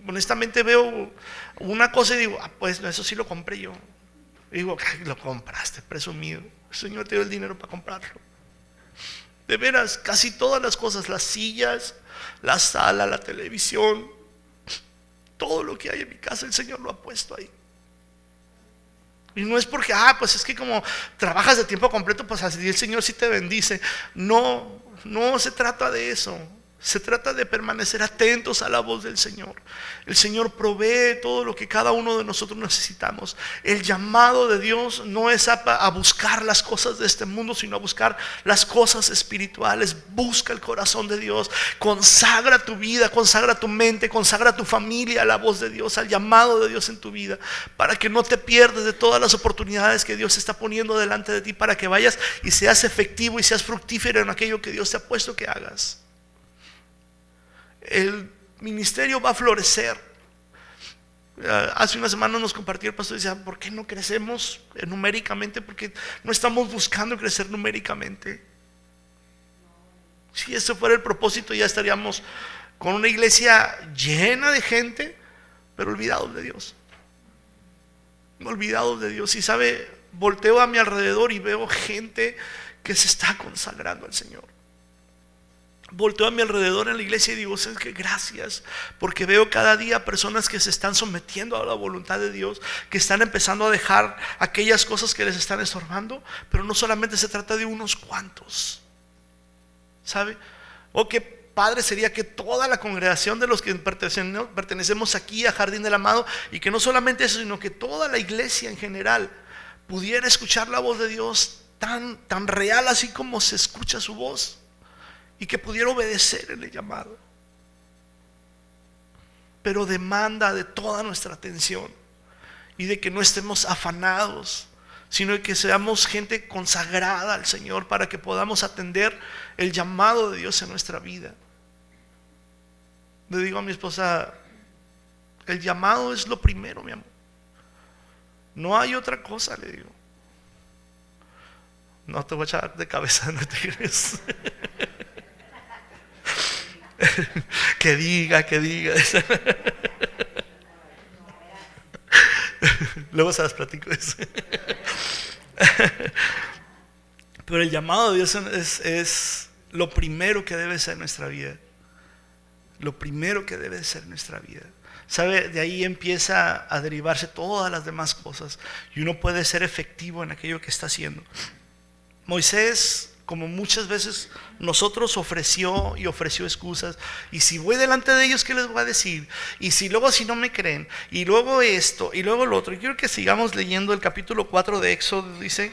honestamente veo una cosa y digo: pues eso sí lo compré yo. Y digo: ay, lo compraste, presumido. El Señor te dio el dinero para comprarlo. De veras, casi todas las cosas, las sillas, la sala, la televisión, todo lo que hay en mi casa, el Señor lo ha puesto ahí. Y no es porque, pues es que como trabajas de tiempo completo, pues así el Señor sí te bendice. No se trata de eso. Se trata de permanecer atentos a la voz del Señor. El Señor provee todo lo que cada uno de nosotros necesitamos. El llamado de Dios no es a buscar las cosas de este mundo, sino a buscar las cosas espirituales. Busca el corazón de Dios. Consagra tu vida, consagra tu mente, consagra tu familia a la voz de Dios, al llamado de Dios en tu vida, para que no te pierdas de todas las oportunidades que Dios está poniendo delante de ti, para que vayas y seas efectivo y seas fructífero en aquello que Dios te ha puesto que hagas. El ministerio va a florecer. Hace una semana nos compartió el pastor y decía: ¿por qué no crecemos numéricamente? Porque no estamos buscando crecer numéricamente. Si ese fuera el propósito, ya estaríamos con una iglesia llena de gente, pero olvidados de Dios. Olvidados de Dios. Y sabe, volteo a mi alrededor y veo gente que se está consagrando al Señor. Volteo a mi alrededor en la iglesia y digo: ¿sabes qué? Gracias, porque veo cada día personas que se están sometiendo a la voluntad de Dios, que están empezando a dejar aquellas cosas que les están estorbando. Pero no solamente se trata de unos cuantos, ¿sabe? O qué padre sería que toda la congregación de los que pertenecemos aquí a Jardín del Amado, y que no solamente eso, sino que toda la iglesia en general pudiera escuchar la voz de Dios tan real, así como se escucha su voz, y que pudiera obedecer el llamado. Pero demanda de toda nuestra atención, y de que no estemos afanados, sino de que seamos gente consagrada al Señor, para que podamos atender el llamado de Dios en nuestra vida. Le digo a mi esposa: el llamado es lo primero, mi amor. No hay otra cosa, le digo. No te voy a echar de cabeza, no te crees. Que diga. Luego se las platico eso. Pero el llamado de Dios es lo primero que debe ser nuestra vida. Lo primero que debe ser nuestra vida. ¿Sabe? De ahí empieza a derivarse todas las demás cosas. Y uno puede ser efectivo en aquello que está haciendo. Moisés, como muchas veces nosotros, ofreció excusas. Y si voy delante de ellos, ¿qué les voy a decir? Y si no me creen, y luego esto, y luego lo otro. Y quiero que sigamos leyendo el capítulo 4 de Éxodo. Dice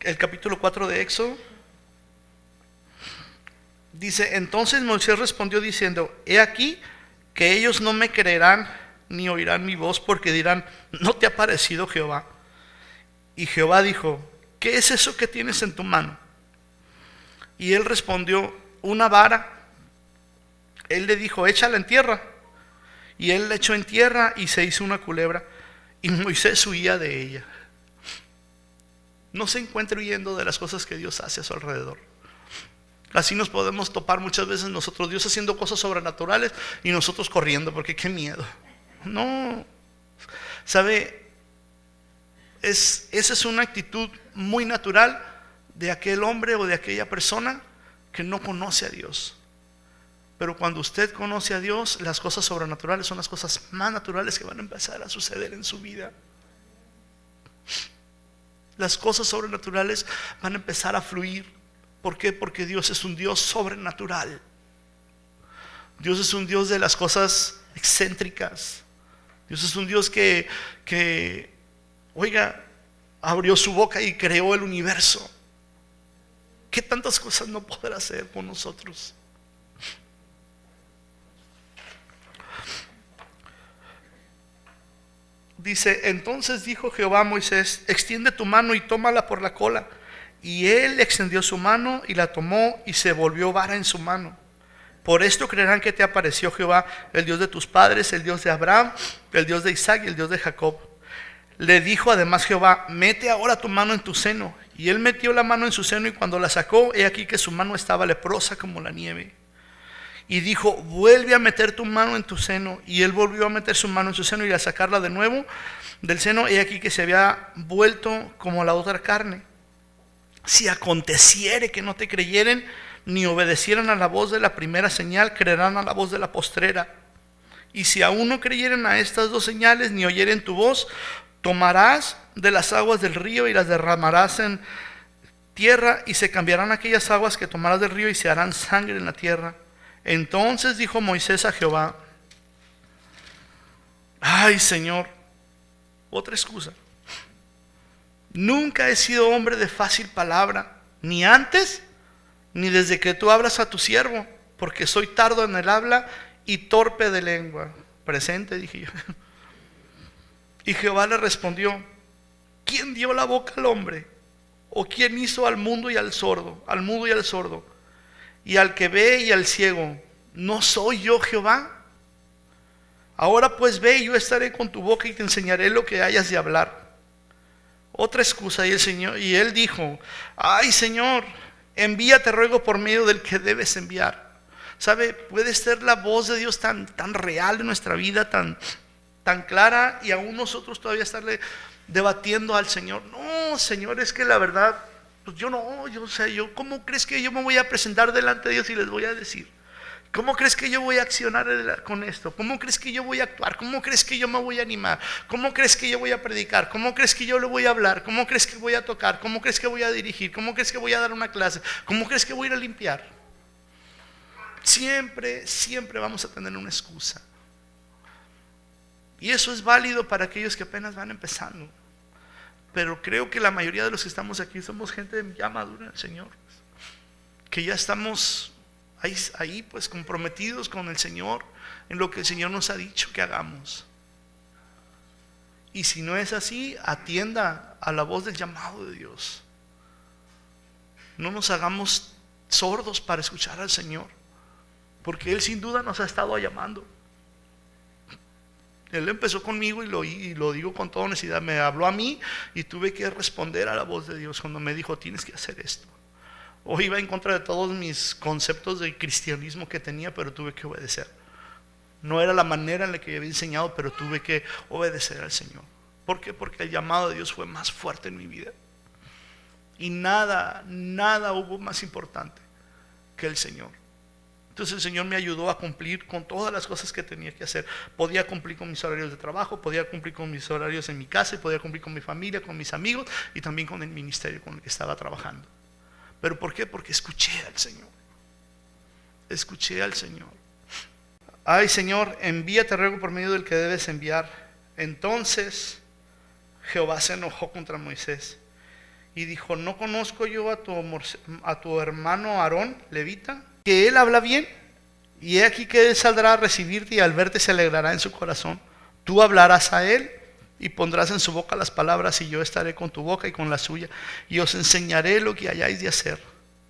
el capítulo 4 de Éxodo. Dice: entonces Moisés respondió diciendo: he aquí que ellos no me creerán ni oirán mi voz, porque dirán: ¿no te ha parecido Jehová? Y Jehová dijo: ¿qué es eso que tienes en tu mano? Y él respondió: una vara. Él le dijo: échala en tierra. Y él la echó en tierra y se hizo una culebra, y Moisés huía de ella. No se encuentre huyendo de las cosas que Dios hace a su alrededor. Así nos podemos topar muchas veces nosotros, Dios haciendo cosas sobrenaturales y nosotros corriendo, porque qué miedo. No, ¿sabe? Esa es una actitud muy natural de aquel hombre o de aquella persona que no conoce a Dios. Pero cuando usted conoce a Dios, las cosas sobrenaturales son las cosas más naturales que van a empezar a suceder en su vida. Las cosas sobrenaturales van a empezar a fluir. ¿Por qué? Porque Dios es un Dios sobrenatural. Dios es un Dios de las cosas excéntricas. Dios es un Dios que oiga, abrió su boca y creó el universo. ¿Qué tantas cosas no podrá hacer con nosotros? Dice: entonces dijo Jehová a Moisés: extiende tu mano y tómala por la cola. Y él extendió su mano y la tomó, y se volvió vara en su mano. Por esto creerán que te apareció Jehová, el Dios de tus padres, el Dios de Abraham, el Dios de Isaac y el Dios de Jacob. Le dijo además Jehová: mete ahora tu mano en tu seno. Y él metió la mano en su seno, y cuando la sacó, he aquí que su mano estaba leprosa como la nieve. Y dijo: vuelve a meter tu mano en tu seno. Y él volvió a meter su mano en su seno, y al sacarla de nuevo del seno, he aquí que se había vuelto como la otra carne. Si aconteciere que no te creyeren, ni obedecieran a la voz de la primera señal, creerán a la voz de la postrera. Y si aún no creyeren a estas dos señales, ni oyeren tu voz, tomarás de las aguas del río y las derramarás en tierra, y se cambiarán aquellas aguas que tomarás del río, y se harán sangre en la tierra. Entonces dijo Moisés a Jehová: ay, Señor, otra excusa. Nunca he sido hombre de fácil palabra, ni antes, ni desde que tú hablas a tu siervo, porque soy tardo en el habla y torpe de lengua. Presente, dije yo. Y Jehová le respondió: ¿quién dio la boca al hombre? ¿O quién hizo al mundo y al sordo, al mudo y al sordo, y al que ve y al ciego? ¿No soy yo Jehová? Ahora pues ve, y yo estaré con tu boca y te enseñaré lo que hayas de hablar. Otra excusa. Y él dijo: ay, Señor, envíate, ruego, por medio del que debes enviar. ¿Sabe? Puede ser la voz de Dios tan real en nuestra vida, tan clara, y aún nosotros todavía estarle debatiendo al Señor. No, Señor, es que la verdad, pues yo ¿cómo crees que yo me voy a presentar delante de Dios y les voy a decir? ¿Cómo crees que yo voy a accionar con esto? ¿Cómo crees que yo voy a actuar? ¿Cómo crees que yo me voy a animar? ¿Cómo crees que yo voy a predicar? ¿Cómo crees que yo le voy a hablar? ¿Cómo crees que voy a tocar? ¿Cómo crees que voy a dirigir? ¿Cómo crees que voy a dar una clase? ¿Cómo crees que voy a ir a limpiar? Siempre vamos a tener una excusa. Y eso es válido para aquellos que apenas van empezando. Pero creo que la mayoría de los que estamos aquí somos gente ya madura en el Señor, que ya estamos ahí pues comprometidos con el Señor en lo que el Señor nos ha dicho que hagamos. Y si no es así, atienda a la voz del llamado de Dios. No nos hagamos sordos para escuchar al Señor, porque Él sin duda nos ha estado llamando. Él empezó conmigo y lo digo con toda honestidad. Me habló a mí y tuve que responder a la voz de Dios cuando me dijo, tienes que hacer esto. O iba en contra de todos mis conceptos de cristianismo que tenía, pero tuve que obedecer. No era la manera en la que yo había enseñado, pero tuve que obedecer al Señor. ¿Por qué? Porque el llamado de Dios fue más fuerte en mi vida. Y nada hubo más importante que el Señor. Entonces el Señor me ayudó a cumplir con todas las cosas que tenía que hacer. Podía cumplir con mis horarios de trabajo, podía cumplir con mis horarios en mi casa, y podía cumplir con mi familia, con mis amigos y también con el ministerio con el que estaba trabajando. ¿Pero por qué? Porque escuché al Señor. Escuché al Señor. Ay, Señor, envíate, ruego, por medio del que debes enviar. Entonces Jehová se enojó contra Moisés y dijo, ¿no conozco yo a tu hermano Aarón, levita? Que él habla bien, y he aquí que él saldrá a recibirte y al verte se alegrará en su corazón. Tú hablarás a él y pondrás en su boca las palabras, y yo estaré con tu boca y con la suya, y os enseñaré lo que hayáis de hacer.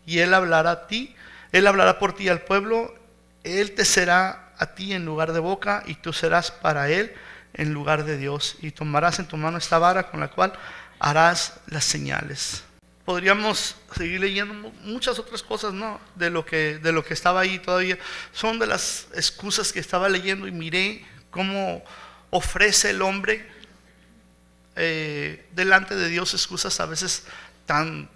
Y él hablará a ti, él hablará por ti al pueblo, él te será a ti en lugar de boca, y tú serás para él en lugar de Dios. Y tomarás en tu mano esta vara con la cual harás las señales. Podríamos seguir leyendo muchas otras cosas, ¿no? de lo que estaba ahí todavía. Son de las excusas que estaba leyendo y miré cómo ofrece el hombre delante de Dios excusas a veces tan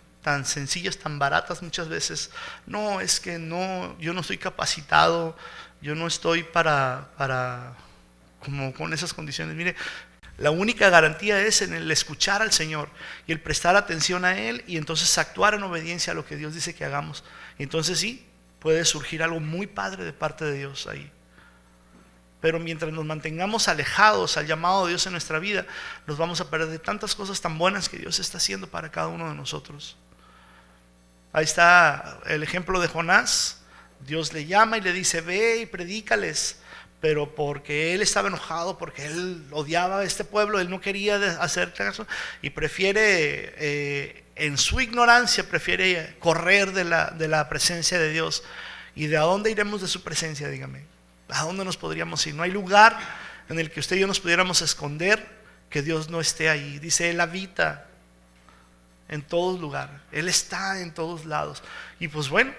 sencillas, tan baratas muchas veces. No, es que no, yo no estoy capacitado, yo no estoy para como con esas condiciones. Mire, la única garantía es en el escuchar al Señor y el prestar atención a Él, y entonces actuar en obediencia a lo que Dios dice que hagamos. Y entonces sí, puede surgir algo muy padre de parte de Dios ahí. Pero mientras nos mantengamos alejados al llamado de Dios en nuestra vida, nos vamos a perder de tantas cosas tan buenas que Dios está haciendo para cada uno de nosotros. Ahí está el ejemplo de Jonás. Dios le llama y le dice, ve y predícales. Pero porque él estaba enojado, porque él odiaba a este pueblo, él no quería hacer caso y prefiere, en su ignorancia, prefiere correr de la presencia de Dios. ¿Y de a dónde iremos de su presencia? Dígame, ¿a dónde nos podríamos ir? No hay lugar en el que usted y yo nos pudiéramos esconder que Dios no esté ahí. Dice, Él habita en todo lugar, Él está en todos lados. Y pues bueno,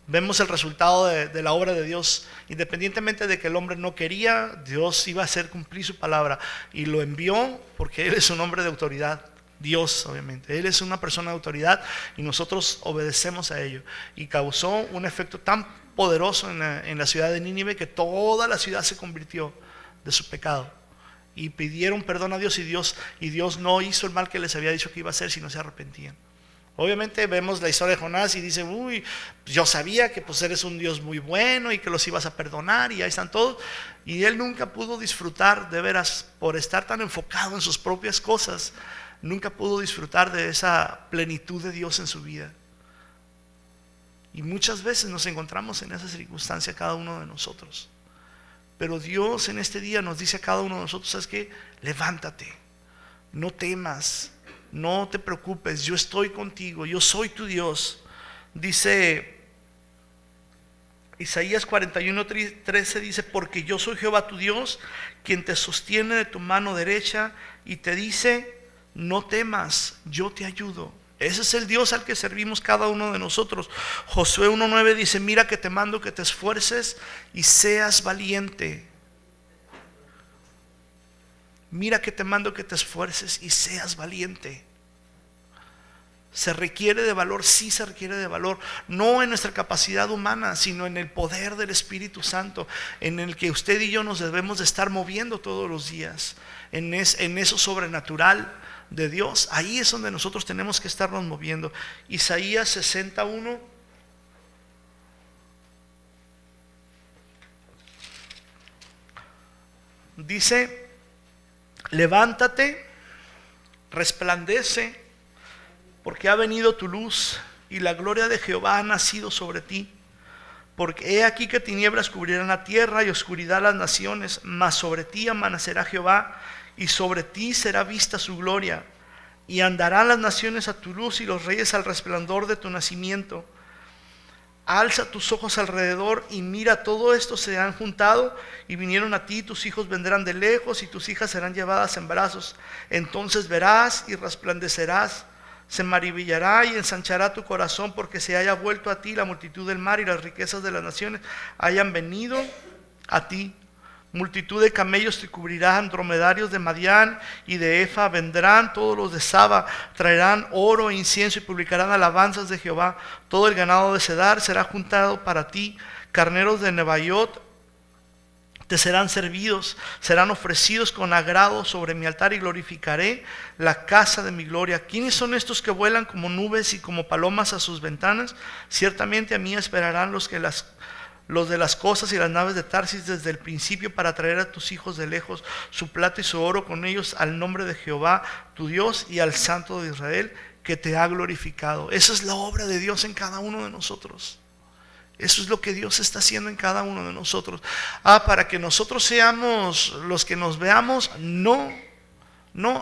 vemos el resultado de la obra de Dios. Independientemente de que el hombre no quería, Dios iba a hacer cumplir su palabra y lo envió porque Él es un hombre de autoridad. Dios, obviamente, Él es una persona de autoridad y nosotros obedecemos a ello. Y causó un efecto tan poderoso en la ciudad de Nínive que toda la ciudad se convirtió de su pecado. Y pidieron perdón a Dios, y Dios no hizo el mal que les había dicho que iba a hacer, sino se arrepentían. Obviamente vemos la historia de Jonás y dice, uy, yo sabía que pues eres un Dios muy bueno y que los ibas a perdonar, y ahí están todos. Y él nunca pudo disfrutar, de veras, por estar tan enfocado en sus propias cosas, nunca pudo disfrutar de esa plenitud de Dios en su vida. Y muchas veces nos encontramos en esa circunstancia cada uno de nosotros. Pero Dios en este día nos dice a cada uno de nosotros, ¿sabes qué? Levántate, no temas, no te preocupes, yo estoy contigo, yo soy tu Dios. Dice Isaías 41:13, dice, porque yo soy Jehová tu Dios, quien te sostiene de tu mano derecha y te dice, no temas, yo te ayudo. Ese es el Dios al que servimos cada uno de nosotros. Josué 1:9 dice, mira que te mando que te esfuerces y seas valiente. Mira que te mando que te esfuerces y seas valiente. ¿Se requiere de valor? Sí, se requiere de valor. No en nuestra capacidad humana, sino en el poder del Espíritu Santo, en el que usted y yo nos debemos de estar moviendo todos los días, en eso sobrenatural de Dios. Ahí es donde nosotros tenemos que estarnos moviendo. Isaías 61 dice, levántate, resplandece, porque ha venido tu luz y la gloria de Jehová ha nacido sobre ti. Porque he aquí que tinieblas cubrirán la tierra y oscuridad las naciones, mas sobre ti amanecerá Jehová y sobre ti será vista su gloria. Y andarán las naciones a tu luz y los reyes al resplandor de tu nacimiento. alza tus ojos alrededor y mira, todo esto se han juntado y vinieron a ti, tus hijos vendrán de lejos y tus hijas serán llevadas en brazos. Entonces verás y resplandecerás, se maravillará y ensanchará tu corazón, porque se haya vuelto a ti la multitud del mar y las riquezas de las naciones hayan venido a ti. Multitud de camellos te cubrirán, dromedarios de Madián y de Efa vendrán, todos los de Saba traerán oro e incienso y publicarán alabanzas de Jehová. Todo el ganado de Cedar será juntado para ti, carneros de Nebaiot te serán servidos, serán ofrecidos con agrado sobre mi altar y glorificaré la casa de mi gloria. ¿Quiénes son estos que vuelan como nubes y como palomas a sus ventanas? Ciertamente a mí esperarán los de las cosas y las naves de Tarsis desde el principio, para traer a tus hijos de lejos su plata y su oro, con ellos al nombre de Jehová tu Dios y al Santo de Israel que te ha glorificado. Esa es la obra de Dios en cada uno de nosotros. Eso es lo que Dios está haciendo en cada uno de nosotros. Para que nosotros seamos los que nos veamos, no,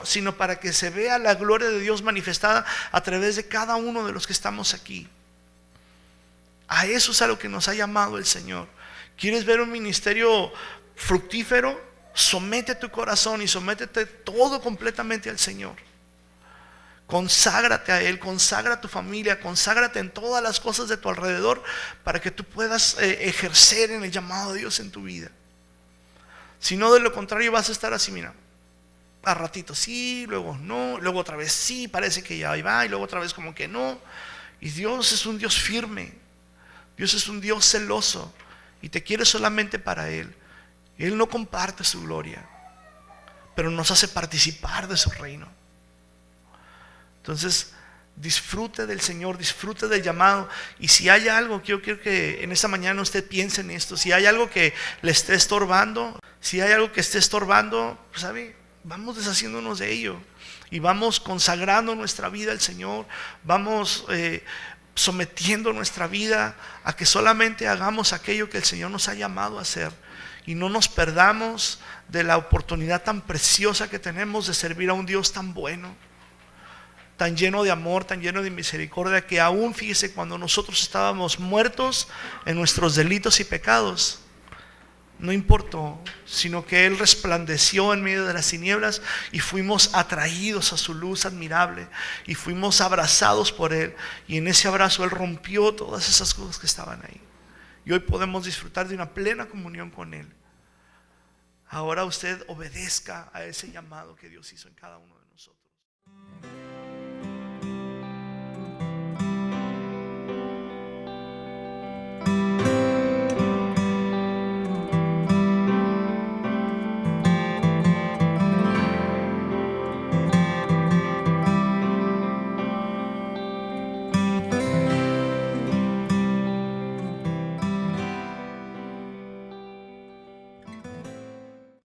sino para que se vea la gloria de Dios manifestada a través de cada uno de los que estamos aquí. A eso es a lo que nos ha llamado el Señor. ¿Quieres ver un ministerio fructífero? Somete tu corazón y sométete todo completamente al Señor. Conságrate a Él, consagra a tu familia, conságrate en todas las cosas de tu alrededor, para que tú puedas ejercer en el llamado de Dios en tu vida. Si no, de lo contrario vas a estar así, mira, a ratito sí, luego no, luego otra vez sí, parece que ya va, y luego otra vez como que no. Y Dios es un Dios firme, Dios es un Dios celoso y te quiere solamente para Él. Él no comparte su gloria, pero nos hace participar de su reino. Entonces, disfrute del Señor, disfrute del llamado. Y si hay algo, yo quiero que en esta mañana usted piense en esto. Si hay algo que le esté estorbando, si hay algo que esté estorbando, pues, ¿sabe? Vamos deshaciéndonos de ello y vamos consagrando nuestra vida al Señor. Vamos sometiendo nuestra vida a que solamente hagamos aquello que el Señor nos ha llamado a hacer, y no nos perdamos de la oportunidad tan preciosa que tenemos de servir a un Dios tan bueno, tan lleno de amor, tan lleno de misericordia, que aún, fíjese, cuando nosotros estábamos muertos en nuestros delitos y pecados, no importó, sino que Él resplandeció en medio de las tinieblas y fuimos atraídos a su luz admirable y fuimos abrazados por Él, y en ese abrazo Él rompió todas esas cosas que estaban ahí, y hoy podemos disfrutar de una plena comunión con Él. Ahora usted obedezca a ese llamado que Dios hizo en cada uno de nosotros.